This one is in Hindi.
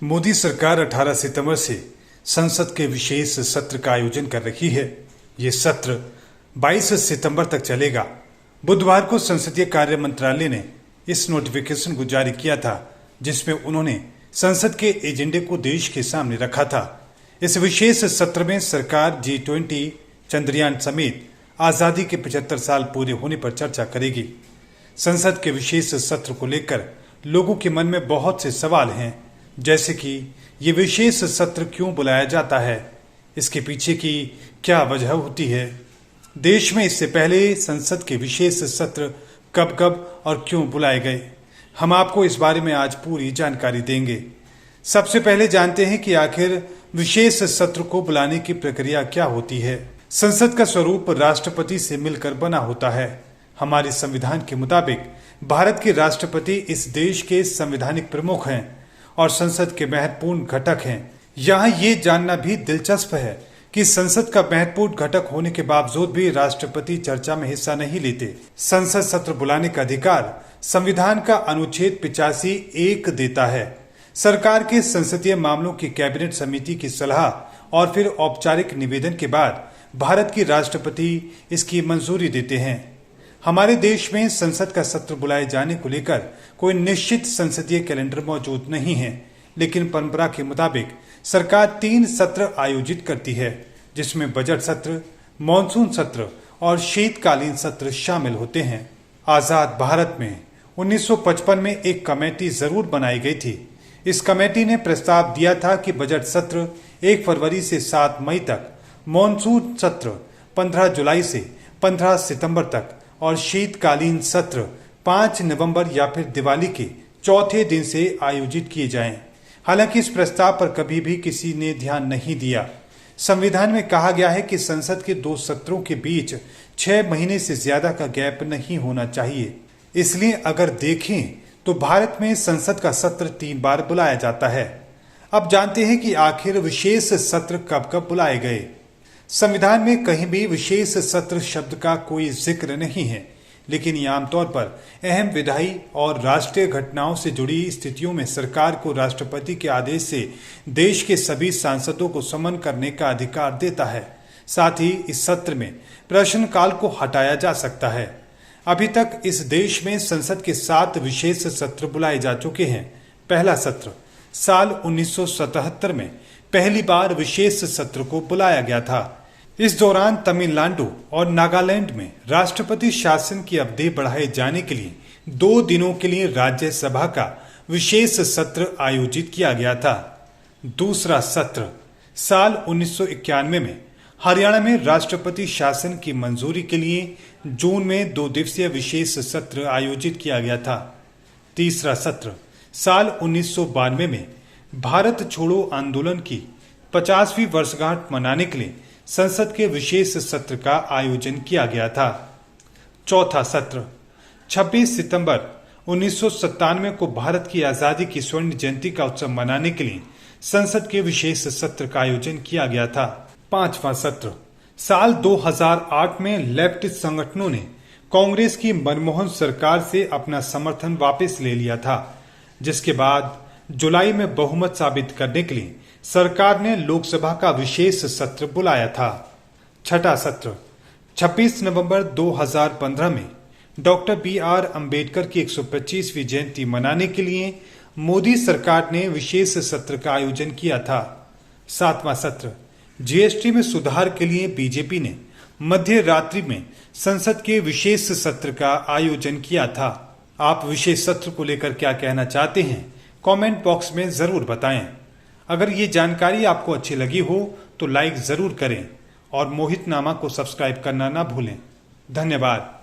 मोदी सरकार 18 सितंबर से संसद के विशेष सत्र का आयोजन कर रही है। ये सत्र 22 सितंबर तक चलेगा। बुधवार को संसदीय कार्य मंत्रालय ने इस नोटिफिकेशन को जारी किया था, जिसमें उन्होंने संसद के एजेंडे को देश के सामने रखा था। इस विशेष सत्र में सरकार G20, चंद्रयान समेत आजादी के 75 साल पूरे होने पर चर्चा करेगी। संसद के विशेष सत्र को लेकर लोगों के मन में बहुत से सवाल हैं, जैसे कि ये विशेष सत्र क्यों बुलाया जाता है, इसके पीछे की क्या वजह होती है, देश में इससे पहले संसद के विशेष सत्र कब कब और क्यों बुलाए गए। हम आपको इस बारे में आज पूरी जानकारी देंगे। सबसे पहले जानते हैं कि आखिर विशेष सत्र को बुलाने की प्रक्रिया क्या होती है। संसद का स्वरूप राष्ट्रपति से मिलकर बना होता है। हमारे संविधान के मुताबिक भारत के राष्ट्रपति इस देश के संवैधानिक प्रमुख हैं और संसद के महत्वपूर्ण घटक हैं। यहाँ ये जानना भी दिलचस्प है कि संसद का महत्वपूर्ण घटक होने के बावजूद भी राष्ट्रपति चर्चा में हिस्सा नहीं लेते। संसद सत्र बुलाने का अधिकार संविधान का अनुच्छेद 85(1) देता है। सरकार के संसदीय मामलों की कैबिनेट समिति की सलाह और फिर औपचारिक निवेदन के बाद भारत की राष्ट्रपति इसकी मंजूरी देते हैं। हमारे देश में संसद का सत्र बुलाए जाने को लेकर कोई निश्चित संसदीय कैलेंडर मौजूद नहीं है, लेकिन परंपरा के मुताबिक सरकार 3 सत्र आयोजित करती है, जिसमें बजट सत्र, मॉनसून सत्र और शीतकालीन सत्र शामिल होते हैं। आजाद भारत में 1955 में एक कमेटी जरूर बनाई गई थी। इस कमेटी ने प्रस्ताव दिया था कि बजट सत्र 1 फरवरी से 7 मई तक, मॉनसून सत्र 15 जुलाई से 15 सितंबर तक और शीतकालीन सत्र 5 नवंबर या फिर दिवाली के चौथे दिन से आयोजित किए जाएं। हालांकि इस प्रस्ताव पर कभी भी किसी ने ध्यान नहीं दिया। संविधान में कहा गया है कि संसद के 2 सत्रों के बीच 6 महीने से ज्यादा का गैप नहीं होना चाहिए। इसलिए अगर देखें तो भारत में संसद का सत्र 3 बार बुलाया जाता है। अब जानते हैं कि आखिर विशेष सत्र कब कब बुलाए गए। संविधान में कहीं भी विशेष सत्र शब्द का कोई जिक्र नहीं है, लेकिन ये आमतौर पर अहम विधायी और राष्ट्रीय घटनाओं से जुड़ी स्थितियों में सरकार को राष्ट्रपति के आदेश से देश के सभी सांसदों को समन करने का अधिकार देता है। साथ ही इस सत्र में प्रश्नकाल को हटाया जा सकता है। अभी तक इस देश में संसद के 7 विशेष सत्र बुलाए जा चुके हैं। पहला सत्र साल 1977 में पहली बार विशेष सत्र को बुलाया गया था। इस दौरान तमिलनाडु और नागालैंड में राष्ट्रपति शासन की अवधि बढ़ाए जाने के लिए 2 दिनों के लिए राज्यसभा का विशेष सत्र आयोजित किया गया था। दूसरा सत्र साल 1991 में हरियाणा में राष्ट्रपति शासन की मंजूरी के लिए जून में 2 दिवसीय विशेष सत्र आयोजित किया गया था। तीसरा सत्र साल 1992 में भारत छोड़ो आंदोलन की 50वीं वर्षगांठ मनाने के लिए संसद के विशेष सत्र का आयोजन किया गया था। चौथा सत्र 26 सितंबर 1997 को भारत की आजादी की स्वर्ण जयंती का उत्सव मनाने के लिए संसद के विशेष सत्र का आयोजन किया गया था। पांचवा सत्र साल 2008 में लेफ्टिस्ट संगठनों ने कांग्रेस की मनमोहन सरकार से अपना समर्थन वापस ले लिया था, जिसके बाद जुलाई में बहुमत साबित करने के लिए सरकार ने लोकसभा का विशेष सत्र बुलाया था। छठा सत्र 26 नवंबर 2015 में डॉक्टर BR अंबेडकर की 125वीं जयंती मनाने के लिए मोदी सरकार ने विशेष सत्र का आयोजन किया था। सातवां सत्र GST में सुधार के लिए बीजेपी ने मध्य रात्रि में संसद के विशेष सत्र का आयोजन किया था। आप विशेष सत्र को लेकर क्या कहना चाहते हैं, कमेंट बॉक्स में जरूर बताएं। अगर ये जानकारी आपको अच्छी लगी हो तो लाइक जरूर करें और मोहितनामा को सब्सक्राइब करना ना भूलें। धन्यवाद।